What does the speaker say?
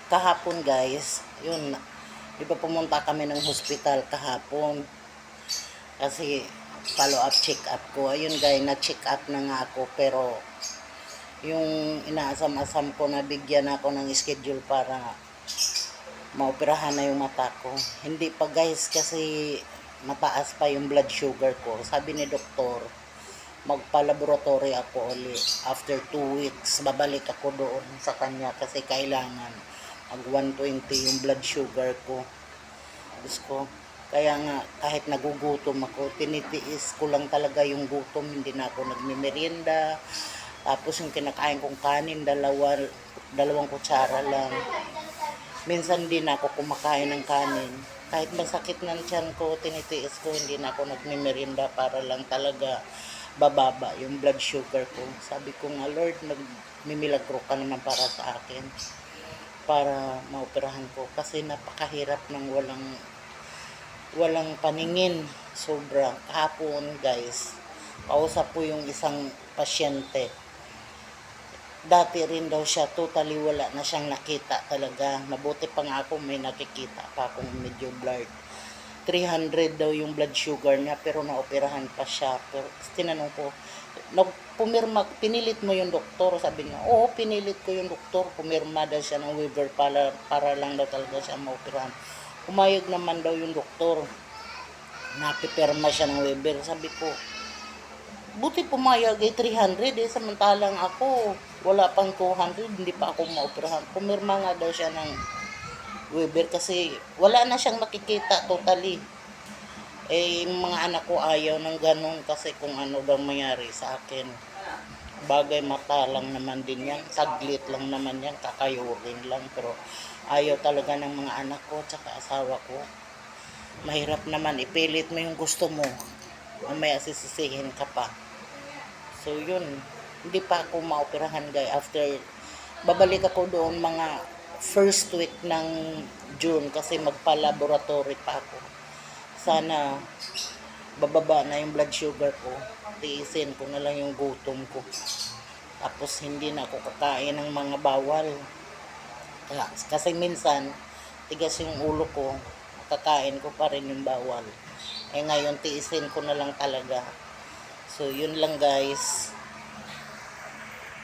kahapon guys, yun, di ba pumunta kami ng hospital kahapon kasi follow up check up ko. Ayun guys, na check up na nga ako, pero yung inaasam-asam ko na bigyan ako ng schedule para maoperahan na yung mata ko. Hindi pa guys, kasi mataas pa yung blood sugar ko. Sabi ni doktor, magpa-laboratory ako ulit. After 2 weeks, babalik ako doon sa kanya kasi kailangan mag 120 yung blood sugar ko. Diyos ko. Kaya nga, kahit nagugutom ako, tinitiis ko lang talaga yung gutom. Hindi na ako nagmimerienda. Tapos yung kinakain kong kanin, dalawang kutsara lang. Minsan din ako kumakain ng kanin. Kahit masakit ng tiyan ko, tinitiis ko, hindi na ako nagmimerienda para lang talaga bababa yung blood sugar ko. Sabi ko nga, Lord, nagmimilagro ka naman para sa akin, para maoperahan ko. Kasi napakahirap ng walang paningin. Sobra. Kahapon, guys, kausap po yung isang pasyente. Dati rin daw siya, totally wala na siyang nakita talaga. Mabuti pa nga ako, may nakikita pa akong medyo blurred. 300 daw yung blood sugar niya, pero naoperahan pa siya. Pero tinanong ko, pumirma, pinilit mo yung doktor? Sabi niya, oo, pinilit ko yung doktor. Pumirma daw siya ng waiver para lang daw talaga siya maoperahan. Umayag naman daw yung doktor. Napipirma siya ng waiver. Sabi ko, buti pumayag 300 samantalang ako, wala pang 200, hindi pa ako maoperahan. Pumirma nga daw siya ng waiver kasi wala na siyang nakikita totally. Mga anak ko ayaw ng ganun kasi kung ano daw mangyari sa akin. Bagay, mata lang naman din yan, saglit lang naman yan, kakayurin lang, pero ayaw talaga ng mga anak ko tsaka asawa ko. Mahirap naman, ipilit mo yung gusto mo, mamaya sisisihin ka pa. So yun, hindi pa ako maoperahan guys. After, babalik ako doon mga first week ng June kasi magpa-laboratory pa ako. Sana bababa na yung blood sugar ko, tiisin ko na lang yung gutom ko. Tapos hindi na ako kakain ng mga bawal. Kasi minsan, tigas yung ulo ko, kakain ko pa rin yung bawal. Ngayon tiisin ko na lang talaga. So yun lang guys.